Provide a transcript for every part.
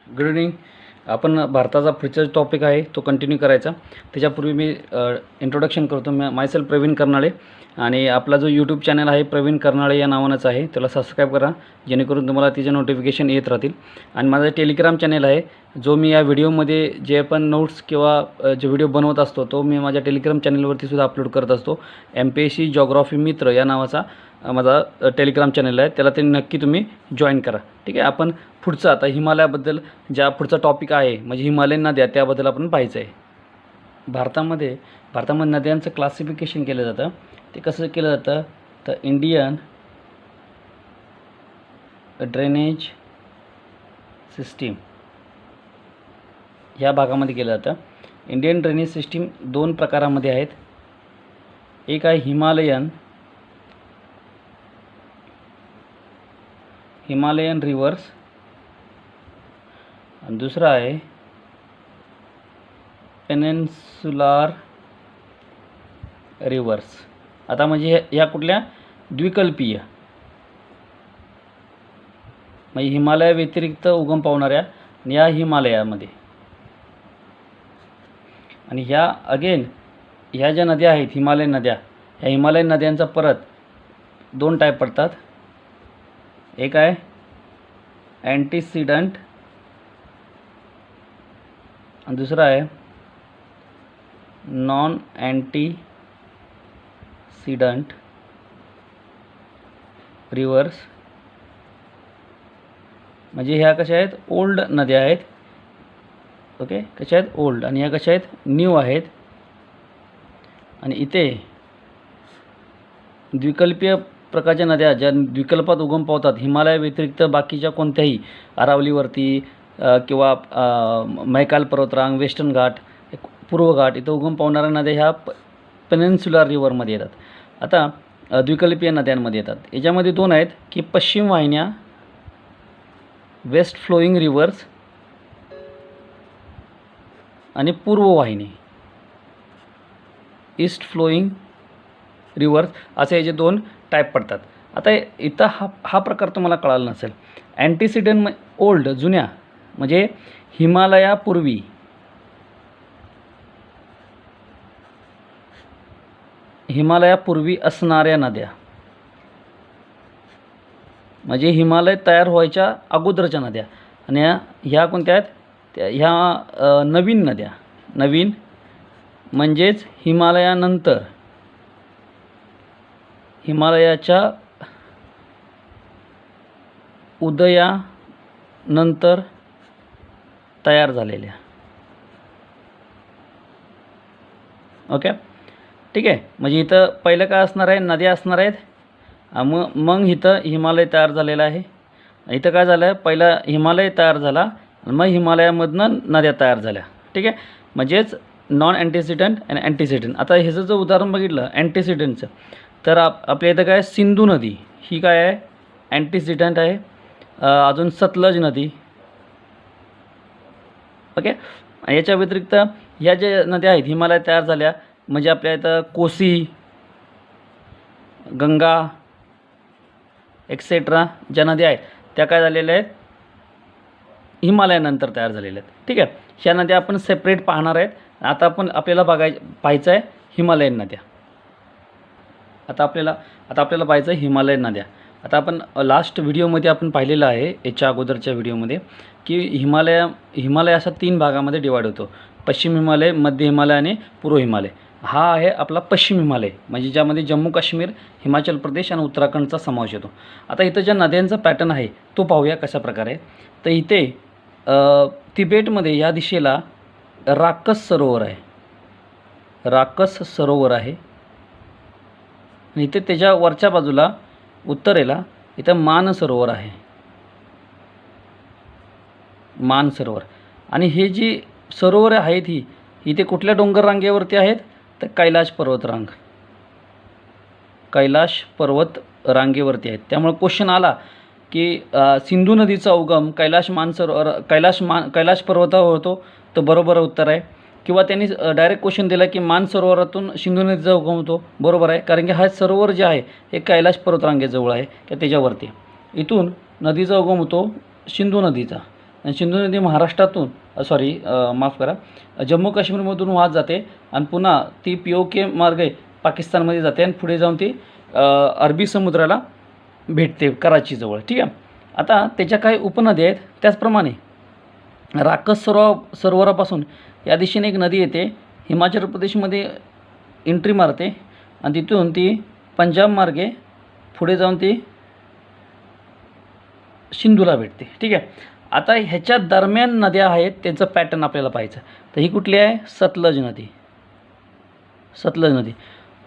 Good evening. आपण भारताचा पुढचा टॉपिक आहे तो कंटिन्यू करायचा. त्याच्यापूर्वी मी इंट्रोडक्शन करतो. मायसेल्फ प्रवीण कर्नाळे आणि आपला जो यूट्यूब चॅनल आहे प्रवीण कर्नाळे या नावानंच आहे, त्याला सबस्क्राईब करा जेणेकरून तुम्हाला तिचे नोटिफिकेशन येत राहतील. आणि माझा टेलिग्राम चॅनल आहे जो मी या व्हिडिओमध्ये जे पण नोट्स किंवा जो व्हिडिओ बनवत असतो तो मी माझ्या टेलिग्राम चॅनलवरती सुद्धा अपलोड करत असतो. MPSC जॉग्राफी मित्र या नावाचा माझा टेलिग्राम चॅनल आहे, त्याला ते नक्की तुम्ही जॉईन करा. ठीक आहे. आपण पुढचं आता हिमालयाबद्दल ज्या पुढचा टॉपिक आहे म्हणजे हिमालयन नद्या त्याबद्दल आपण पाहायचं आहे. भारतामध्ये नद्यांचं क्लासिफिकेशन केलं जातं. ते कसं केलं जातं तर इंडियन ड्रेनेज सिस्टीम ह्या भागामध्ये केलं जातं. इंडियन ड्रेनेज सिस्टीम दोन प्रकारामध्ये आहेत. एक आहे हिमालयन रिव्हर्स आणि दुसरा आहे पेनिन्सुलार रिव्हर्स. आता म्हणजे ह्या कुठल्या द्विकल्पीय म्हणजे हिमालया व्यतिरिक्त उगम पावणाऱ्या या हिमालयामध्ये. आणि ह्या अगेन ह्या ज्या नद्या आहेत हिमालयन नद्या, ह्या हिमालयन नद्यांचा परत दोन टाईप पडतात. एक आहे अँटीसिडंट आणि दुसरा आहे नॉन अँटीसिडंट रिव्हर्स. म्हणजे ह्या कशा आहेत ओल्ड नद्या आहेत. ओके, कशा आहेत ओल्ड आणि ह्या कशा आहेत न्यू आहेत. आणि इथे द्विकल्पीय प्रकारच्या नद्या ज्या द्विकल्पात उगम पावतात हिमालया व्यतिरिक्त बाकीच्या कोणत्याही अरावलीवरती किंवा मैकाल पर्वतरांग, वेस्टर्न घाट, पूर्व घाट इथं उगम पावणाऱ्या नद्या ह्या पेनिन्सुलर रिव्हरमध्ये येतात. आता द्विकल्पीय नद्यांमध्ये येतात. याच्यामध्ये दोन आहेत की पश्चिम वाहिन्या वेस्ट फ्लोईंग रिव्हर्स आणि पूर्व वाहिनी ईस्ट फ्लोईंग रिव्हर्स असे याचे दोन टाईप पडतात. आता इथं हा प्रकार तुम्हाला कळाला नसेल. अँटीसिडंट ओल्ड जुन्या म्हणजे हिमालयापूर्वी असणाऱ्या नद्या म्हणजे हिमालय तयार व्हायच्या अगोदरच्या नद्या. आणि ह्या कोणत्या आहेत ह्या नवीन नद्या. नवीन म्हणजेच हिमालयानंतर हिमालयाच्या उदयानंतर तयार झालेल्या. ओके, ठीक आहे. म्हणजे इथं पहिलं काय असणार आहे नद्या असणार आहेत. मग इथं हिमालय तयार झालेला आहे. इथं काय झालं पहिला हिमालय तयार झाला आणि मग हिमालयामधनं नद्या तयार झाल्या. ठीक आहे. म्हणजेच नॉन अँटीसिडंट आणि अँटीसिडंट. आता ह्याचं जर उदाहरण बघितलं अँटीसिडंटचं तर आपल्या इथं काय सिंधू नदी ही काय आहे अँटीसिडंट आहे. अजून सतलज नदी. ओके. याच्या व्यतिरिक्त ह्या ज्या नद्या आहेत हिमालयात तयार झाल्या म्हणजे आपल्या इथं कोसी, गंगा एक्सेट्रा ज्या नद्या आहेत त्या काय झालेल्या आहेत हिमालयानंतर तयार झालेल्या आहेत. ठीक आहे. ह्या नद्या आपण सेपरेट पाहणार आहेत. आता आपल्याला पाहायचं आहे हिमालयन नद्या. आता आपल्याला पाहायचं आहे हिमालयन नद्या. आता आपण लास्ट व्हिडिओमध्ये आपण पाहिलेलं आहे याच्या अगोदरच्या व्हिडिओमध्ये की हिमालय अशा तीन भागामध्ये डिवाइड होतो. पश्चिम हिमालय, मध्य हिमालय आणि पूर्व हिमालय. हा आहे आपला पश्चिम हिमालय म्हणजे ज्यामध्ये जम्मू काश्मीर, हिमाचल प्रदेश आणि उत्तराखंडचा समावेश होतो. आता इथं ज्या नद्यांचा पॅटर्न आहे तो पाहूया कशा प्रकारे. तर इथे तिबेटमध्ये या दिशेला राकस सरोवर आहे. आणि इथे त्याच्या वरच्या बाजूला उत्तरेला इथं मानसरोवर आहे. आणि हे जी सरोवरे आहेत ही इथे कुठल्या डोंगर रांगेवरती आहेत तर कैलाश पर्वत रांगेवरती आहेत. त्यामुळे क्वेश्चन आला की सिंधू नदीचा उगम कैलाश पर्वतावर होतो तर बरोबर उत्तर आहे. किंवा त्यांनी डायरेक्ट क्वेश्चन दिला की मानसरोवरातून सिंधू नदीचा उगम होतो. बरोबर आहे, कारण की हा सरोवर जे आहे हे कैलाश पर्वतरांगेजवळ आहे किंवा त्याच्यावरती. इथून नदीचा उगम होतो सिंधू नदीचा. आणि सिंधू नदी महाराष्ट्रातून माफ करा, जम्मू काश्मीरमधून वाहत जाते आणि पुन्हा ती POK मार्गे पाकिस्तानमध्ये जाते आणि पुढे जाऊन ती अरबी समुद्राला भेटते कराचीजवळ. ठीक आहे. आता त्याच्या काही उपनद्या आहेत. त्याचप्रमाणे राकस सरोवरापासून या दिशेने एक नदी येते, हिमाचल प्रदेशमध्ये एंट्री मारते आणि तिथून ती पंजाब मार्गे पुढे जाऊन ती सिंधूला भेटते. ठीक आहे. आता ह्याच्या दरम्यान नद्या आहेत, त्यांचं पॅटर्न आपल्याला पाहायचं. तर ही कुठली आहे? सतलज नदी. सतलज नदी.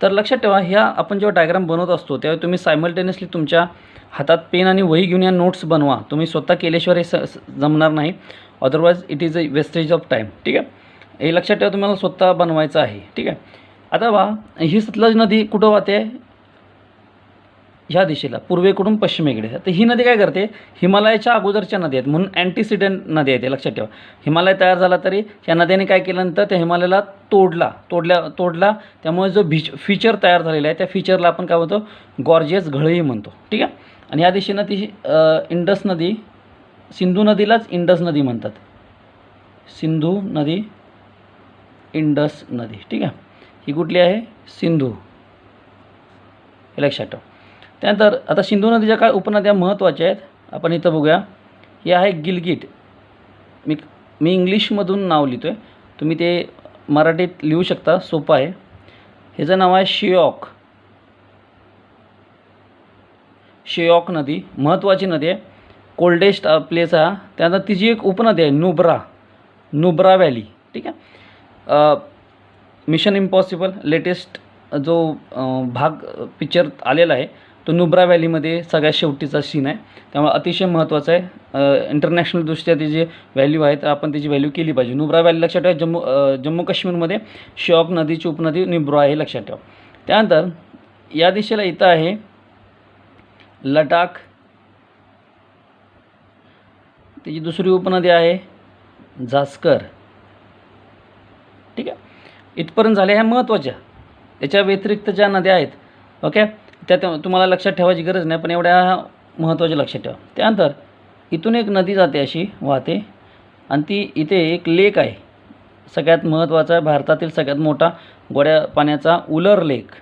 तर लक्षात ठेवा, ह्या आपण जेव्हा डायग्राम बनवत असतो तेव्हा तुम्ही सायमल्टेनियसली तुमच्या हातात पेन आणि वही घेऊन या नोट्स बनवा. तुम्ही स्वतः केल्याशिवाय हे जमणार नाही, otherwise it is a wastage of time. ठीक आहे. हे लक्षात ठेवा, तुम्हाला स्वतः बनवायचं आहे. ठीक आहे. आता बा, ही सतलज नदी कुठं वाहते? ह्या दिशेला, पूर्वेकडून पश्चिमेकडे. तर ही नदी काय करते? हिमालयाच्या अगोदरच्या नद्या आहेत म्हणून अँटीसिडेंट नदी आहे ते लक्षात ठेवा. हिमालय तयार झाला तरी ह्या नद्याने काय केल्यानंतर त्या हिमालयाला तोडला त्यामुळे जो फीचर तयार झालेला आहे त्या फीचरला आपण काय म्हणतो? गॉर्जियस घळई म्हणतो. ठीक आहे. आणि ह्या दिशेनं ती इंडस नदी, सिंधू नदीलाच इंडस नदी म्हणतात. सिंधू नदी, इंडस नदी. ठीक आहे. ही कुठली आहे? सिंधू. हे लक्षात ठेवा. त्यानंतर आता सिंधू नदीच्या काय उपनद्या महत्त्वाच्या आहेत आपण इथं बघूया. हे आहे गिलगिट. मी इंग्लिशमधून नाव लिहितो आहे, तुम्ही ते मराठीत लिहू शकता, सोपं आहे. ह्याचं नाव आहे शेयॉक नदी. महत्त्वाची नदी आहे, कोल्डेस्ट प्लेस आहे. त्यानंतर तिची एक उपनदी आहे नुब्रा व्हॅली. ठीक आहे. मिशन इम्पॉसिबल लेटेस्ट जो भाग पिक्चर आलेला आहे तो नुब्रा व्हॅलीमध्ये सगळ्यात शेवटीचा सीन आहे, त्यामुळे अतिशय महत्त्वाचं आहे. इंटरनॅशनलदृष्ट्या त्याची व्हॅल्यू आहे, तर आपण त्याची व्हॅल्यू केली पाहिजे. नुब्रा व्हॅली लक्षात ठेवा, जम्मू काश्मीरमध्ये शेयॉक नदीची उपनदी नुब्रा आहे, लक्षात ठेवा. त्यानंतर या दिशेला इथं आहे लडाख. त्याची दुसरी उपनदी आहे झास्कर. ठीक आहे. इथपर्यंत झाल्या ह्या महत्त्वाच्या. याच्या व्यतिरिक्त ज्या नद्या आहेत, ओके, त्या तुम्हाला लक्षात ठेवायची गरज नाही, पण एवढ्या महत्त्वाच्या लक्षात ठेवा. त्यानंतर इथून एक नदी जाते, अशी वाहते, आणि ती इथे एक लेक आहे, सगळ्यात महत्त्वाचा आहे, भारतातील सगळ्यात मोठा गोड्या पाण्याचा उलर लेक आहे.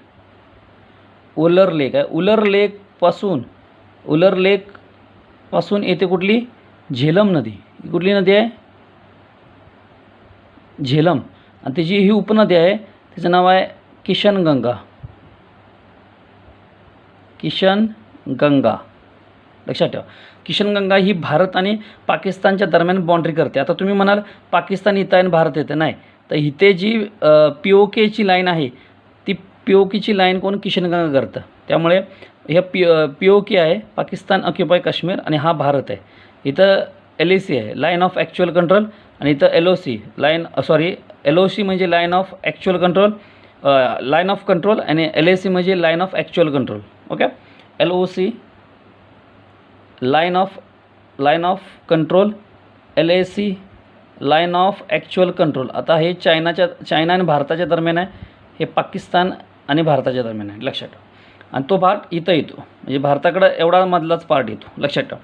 उलर लेकपासून येते कुठली? झेलम नदी. कुठली नदी आहे? झेलम. आणि त्याची ही उपनदी आहे, तिचं नाव आहे किशनगंगा. लक्षात ठेवा. किशनगंगा ही भारत आणि पाकिस्तानच्या दरम्यान बाउंड्री करते. आता तुम्ही म्हणाल पाकिस्तान इथं आणि भारत येतं, नाही. तर इथे जी POKची लाईन आहे, ती POKची लाईन कोण? किशनगंगा करतं. त्यामुळे ह्या POK आहे, पाकिस्तान ऑक्युपाय काश्मीर, आणि हा भारत आहे. इथं LAC आहे, लाईन ऑफ ॲक्च्युअल कंट्रोल, आणि इथं LOC म्हणजे line of actual control, line of control, आणि LAC म्हणजे line of actual control. Okay. LOC line of control, LAC line of actual control. आता हे चायना आणि भारताच्या दरम्यान आहे, हे पाकिस्तान आणि भारताच्या दरम्यान आहे, लक्षात ठेवा. आणि तो भाग इथं येतो, म्हणजे भारताकडं एवढा मधलाच पार्ट येतो, लक्षात ठेवा.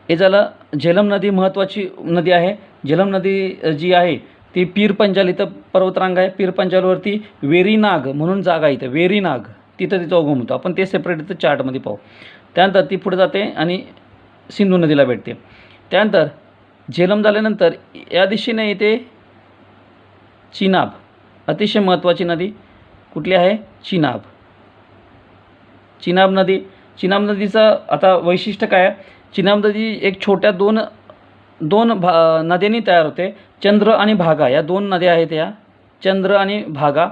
हे झालं. झेलम नदी महत्त्वाची नदी आहे. झेलम नदी जी आहे ती पीर पंजाल, इथं पर्वतरांग आहे, पीर पंजालवरती वेरीनाग म्हणून जागा आहे, इथं वेरीनाग, तिथं तिचा उगम होतो. आपण ते सेपरेट इथं चार्टमध्ये पाहू. त्यानंतर ती पुढे जाते आणि सिंधू नदीला भेटते. त्यानंतर झेलम झाल्यानंतर या दिशेने येते चिनाब. अतिशय महत्त्वाची नदी कुठली आहे? चिनाब नदीचं आता वैशिष्ट्य काय आहे? चिनाब नदी एक छोट्या दोन नद्यांनी तयार होते. चंद्र आणि भागा या दोन नद्या आहेत. या चंद्र आणि भागा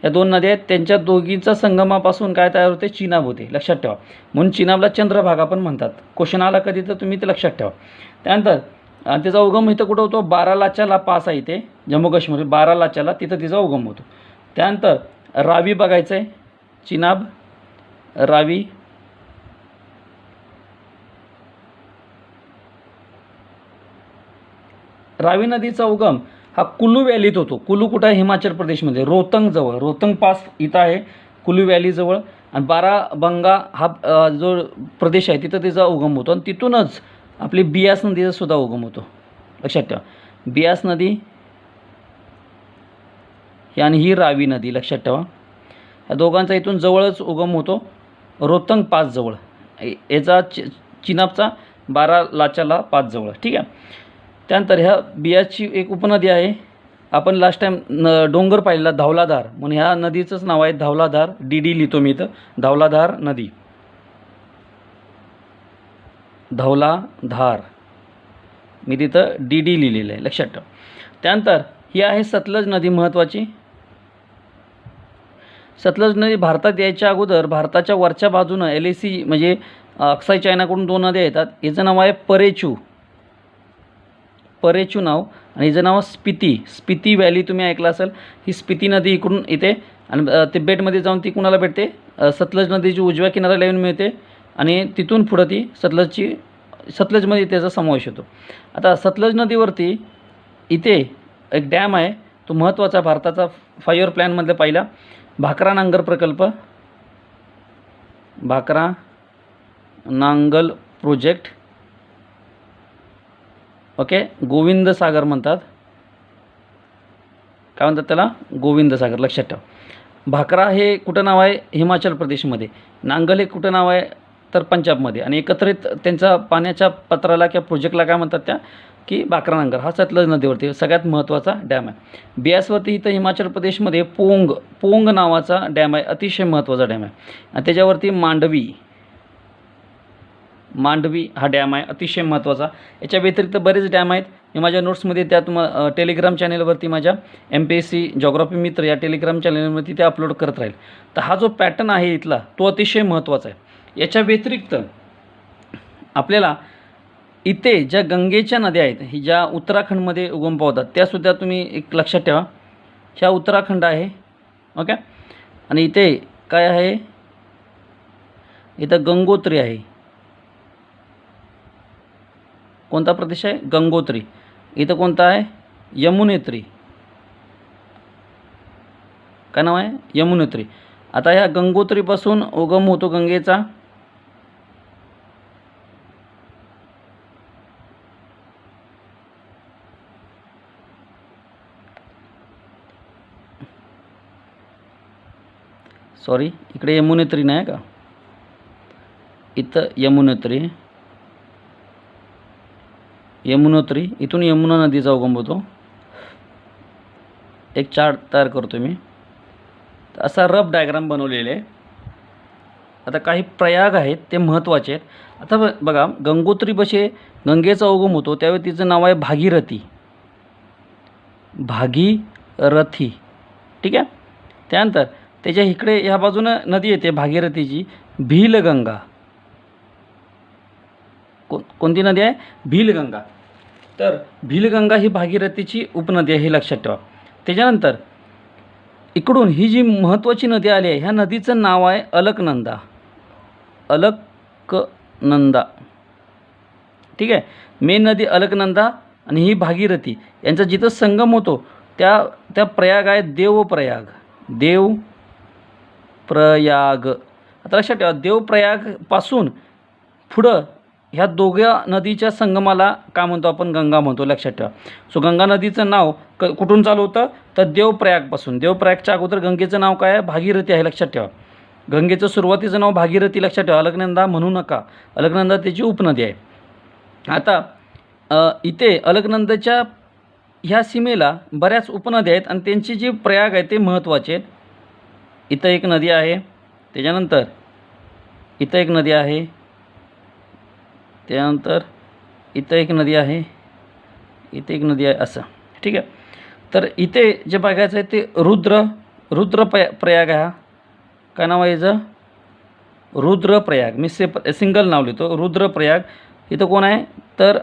या दोन नद्या आहेत, त्यांच्या दोघींचा संगमापासून काय तयार होते? चिनाब होते, लक्षात ठेवा. म्हणून चिनाबला चंद्रभागा पण म्हणतात. क्वेश्चन आला कधी तर तुम्ही ते लक्षात ठेवा. त्यानंतर त्याचा उगम इथं कुठं होतो? बारालाचाला पास आहे इथे जम्मू काश्मीर, बारालाचाला, तिथं तिचा उगम होतो. त्यानंतर रावी बघायचं आहे. चिनाब, रावी, रावी नदीचा उगम हा कुलू व्हॅलीत होतो. कुलू कुठं आहे? हिमाचल प्रदेशमध्ये, रोहतंगजवळ. रोहतंग पास इथं आहे कुलू व्हॅलीजवळ. आणि बाराबंगा हा जो प्रदेश आहे तिथं तिचा उगम होतो, आणि तिथूनच आपली बियास नदीचा सुद्धा उगम होतो. लक्षात ठेवा. बियास नदी ही आणि ही रावी नदी लक्षात ठेवा. या दोघांचा इथून जवळच उगम होतो रोहतंग पास जवळ. याचा चिनाबचा 12 लाचाला पास जवळ. ठीक आहे. त्यानंतर ह्या बियासची एक उपनदी आहे. आपण लास्ट टाईम डोंगर पाहिलेला धौलाधार, म्हणून ह्या नदीचंच नाव आहे धौलाधार. डी लिहितो मी इथं, धौलाधार नदी, धौलाधार मी तिथं डी लिहिलेलं आहे लक्षात ठेवा. त्यानंतर ही आहे सतलज नदी महत्त्वाची. सतलज नदी भारतात यायच्या अगोदर भारताच्या वरच्या बाजूनं LAC म्हणजे अक्साई चायनाकडून 2 नद्या येतात. हिचं नाव आहे परेचू नाव, आणि हिचं नाव स्पिती व्हॅली तुम्ही ऐकलं असेल. ही स्पिती नदी इकडून येते आणि तिबेटमध्ये जाऊन ती कुणाला भेटते, सतलज नदीची उजव्या किनाऱ्याला येऊन मिळते आणि तिथून पुढं ती सतलजमध्ये त्याचा समावेश होतो. आता सतलज नदीवरती इथे एक डॅम आहे, तो महत्त्वाचा भारताचा 5 इयर प्लॅनमधला पहिला भाकरा नांगर प्रकल्प, भाकरा नांगल प्रोजेक्ट. ओके, गोविंद सागर म्हणतात. काय म्हणतात त्याला, गोविंद सागर लक्षात ठेवा. भाकरा हे कुठं नाव आहे, हिमाचल प्रदेशमध्ये. नांगल हे कुठं नाव आहे तर पंजाबमध्ये. आणि एकत्रित त्यांचा पाण्याच्या पत्राला किंवा प्रोजेक्टला काय म्हणतात त्या की भाकरा नांगर. हा सतलज नदीवरती सगळ्यात महत्त्वाचा डॅम आहे. बियासवरती इथं हिमाचल प्रदेशमध्ये पोंग नावाचा डॅम आहे, अतिशय महत्त्वाचा डॅम आहे. आणि त्याच्यावरती मांडवी हा डॅम आहे, अतिशय महत्त्वाचा. याच्या व्यतिरिक्त बरेच डॅम आहेत. मी माझ्या नोट्समध्ये त्या तुम्हाला टेलिग्राम चॅनेलवरती माझ्या MPSC जॉग्राफी मित्र या टेलिग्राम चॅनेलवरती ते अपलोड करत राहील. तर हा जो पॅटर्न आहे इथला तो अतिशय महत्त्वाचा आहे. याच्या व्यतिरिक्त आपल्याला इथे ज्या गंगेच्या नद्या आहेत, ही ज्या उत्तराखंडमध्ये उगम पावतात, त्यासुद्धा तुम्ही एक लक्षात ठेवा. ह्या उत्तराखंड आहे. ओके, आणि इथे काय आहे, इथं गंगोत्री आहे. कोणता प्रदेश आहे, गंगोत्री. इथं कोणता आहे, यमुनेत्री. काय नाव आहे, यमुनेत्री. आता ह्या गंगोत्रीपासून उगम होतो गंगेचा इकडे यमुनेत्री नाही का, इथं यमुनेत्री इथून यमुना नदीचा उगम होतो. एक चार्ट तयार करतो मी, असा रफ डायग्राम बनवलेले आहे. आता काही प्रयाग आहेत ते महत्त्वाचे आहेत. आता बघा, गंगोत्रीपाशी गंगेचा उगम होतो त्यावेळी तिचं नाव आहे भागीरथी. ठीक आहे. त्यानंतर त्याच्या इकडे ह्या बाजूनं नदी येते भागीरथीची, भीलगंगा. कोणती नदी आहे, भीलगंगा. तर भीलगंगा ही भागीरथीची उपनदी आहे, हे लक्षात ठेवा. त्याच्यानंतर इकडून ही जी महत्त्वाची नदी आली आहे, ह्या नदीचं नाव आहे अलकनंदा. ठीक आहे. मेन नदी अलकनंदा आणि ही भागीरथी यांचा जिथं संगम होतो त्या प्रयाग आहे देवप्रयाग. आता लक्षात ठेवा, देवप्रयागपासून पुढं ह्या दोघ्या नदीच्या संगमाला काय म्हणतो आपण, गंगा म्हणतो. लक्षात ठेवा. सो गंगा नदीचं नाव कुठून चालू होतं तर देवप्रयागपासून. देवप्रयागच्या अगोदर गंगेचं नाव काय आहे, भागीरथी आहे. लक्षात ठेवा, गंगेचं सुरुवातीचं नाव भागीरथी. लक्षात ठेवा, अलकनंदा म्हणू नका. अलकनंदा त्याची उपनदी आहे. आता इथे अलकनंदाच्या ह्या सीमेला बऱ्याच उपनद्या आहेत आणि त्यांची जी प्रयाग आहे ते महत्त्वाचे आहेत. इथं एक नदी आहे, त्याच्यानंतर इथं एक नदी आहे, त्यानंतर इथं एक नदी आहे, इथे एक नदी आहे, असं. ठीक आहे. तर इथे जे बघायचं आहे ते रुद्रप्रयाग आहे. काय नाव आहे याचं, रुद्रप्रयाग. मी सिंगल नाव लिहितो, रुद्रप्रयाग. इथं कोण आहे तर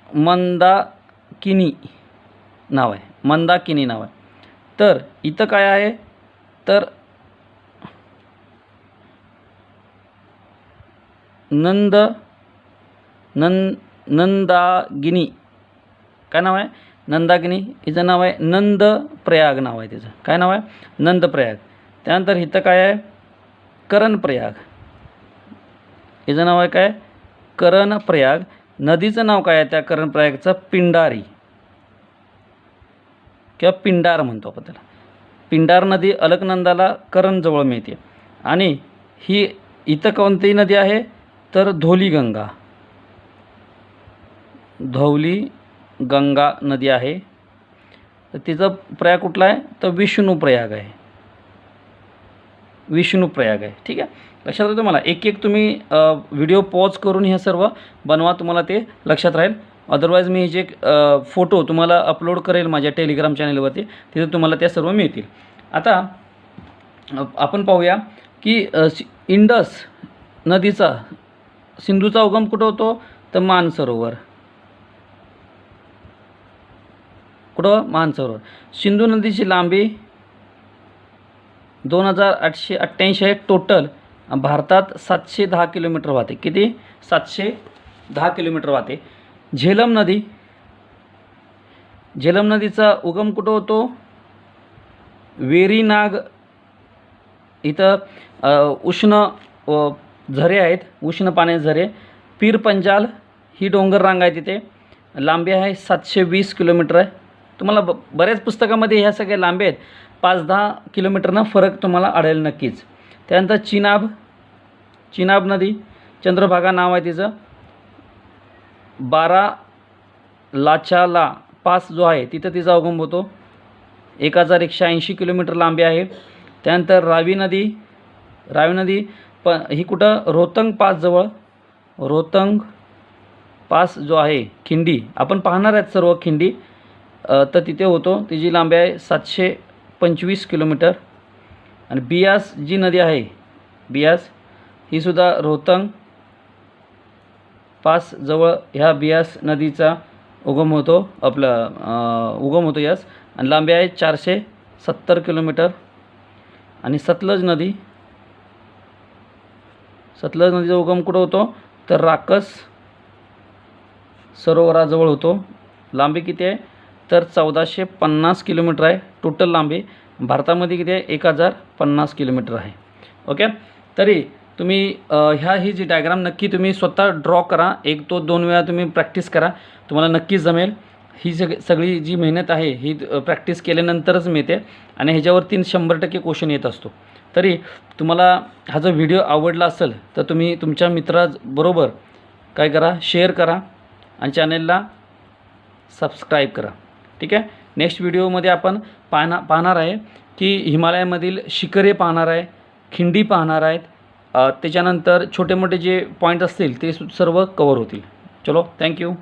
मंदाकिनी नाव आहे. तर इथं काय आहे तर नंदागिनी. काय नाव आहे, नंदागिनी. हिचं नाव आहे नंदप्रयाग नाव आहे तिचं. काय नाव आहे, नंदप्रयाग. त्यानंतर इथं काय आहे, करणप्रयाग. हिचं नाव आहे काय, करणप्रयाग. नदीचं नाव काय आहे त्या कर्णप्रयागचं? पिंडारी किंवा पिंडार म्हणतो आपण त्याला. पिंडार नदी अलकनंदाला करणजवळ मिळते. आणि ही इथं कोणती नदी आहे तर धौलीगंगा नदी आहे. तर तिचं प्रयाग कुठला आहे तर विष्णुप्रयाग आहे. ठीक आहे. लक्षात राहतं तुम्हाला. एक एक तुम्ही व्हिडिओ पॉज करून हे सर्व बनवा, तुम्हाला ते लक्षात राहील. अदरवाईज मी जे फोटो तुम्हाला अपलोड करेल माझ्या टेलिग्राम चॅनलवरती, तिथे तुम्हाला त्या सर्व मिळतील. आता आपण पाहूया की इंडस नदीचा सिंधूचा उगम कुठं होतो तर मानसरोवर. कुठं? मानसरोवर. सिंधू नदीची लांबी 2888 आहे टोटल. भारतात 710 किलोमीटर वाहते. किती? 710 किलोमीटर वाहते. झेलम नदीचा उगम कुठं होतो? वेरीनाग इथं उष्ण झरे आहेत, उष्ण पाण्याचे झरे. पीर पंजाल ही डोंगर रांग आहे, तिथे लांबी आहे 720 किलोमीटर आहे. तुम्हाला बऱ्याच पुस्तकामध्ये ह्या सगळ्या लांबी आहेत. 5-10 किलोमीटरनं फरक तुम्हाला आढळेल नक्कीच. त्यानंतर चिनाब नदी, चंद्रभागा नाव आहे तिचं. बारालाचाला पास जो आहे तिथं तिचा उगम होतो. 1180 किलोमीटर लांबी आहे. त्यानंतर रावी नदी ही कुठं? रोहतंग पासजवळ. रोहतंग पास जो आहे खिंडी, आपण पाहणार आहेत सर्व खिंडी, तर तिथे होतो. तिची लांबी आहे 725 किलोमीटर. आणि बियास जी नदी आहे, ही सुद्धा रोहतंग पास जवळ ह्या बियास नदीचा उगम होतो यास. आणि लांबी आहे 470 किलोमीटर. आणि सतलज नदीचा उगम कुठं होतो तर राकस सरोवराजवळ होतो. लांबी किती आहे तर 1450 किलोमीटर आहे टोटल लांबी. भारतामध्ये किती आहे? 1050 किलोमीटर आहे. ओके. तरी तुम्ही ही जी डायग्राम नक्की तुम्ही स्वतः ड्रॉ करा. 1-2 वेळा तुम्ही प्रॅक्टिस करा, तुम्हाला नक्कीच जमेल. ही सगळी जी मेहनत आहे ही प्रॅक्टिस केल्यानंतरच मिळते. आणि ह्याच्यावरती 100% क्वेश्चन येत असतो. तरी तुम्हाला हा जो व्हिडिओ आवडला असेल तर तुम्ही तुमच्या मित्राबरोबर काय करा, शेअर करा आणि चॅनलला सबस्क्राईब करा. ठीक आहे. नेक्स्ट व्हिडिओमध्ये आपण पाहणार आहे की हिमालयामधील शिखरे पाहणार आहे, खिंडी पाहणार आहेत. त्याच्यानंतर छोटे मोठे जे पॉईंट असतील ते सर्व कवर होतील. चलो, थँक्यू.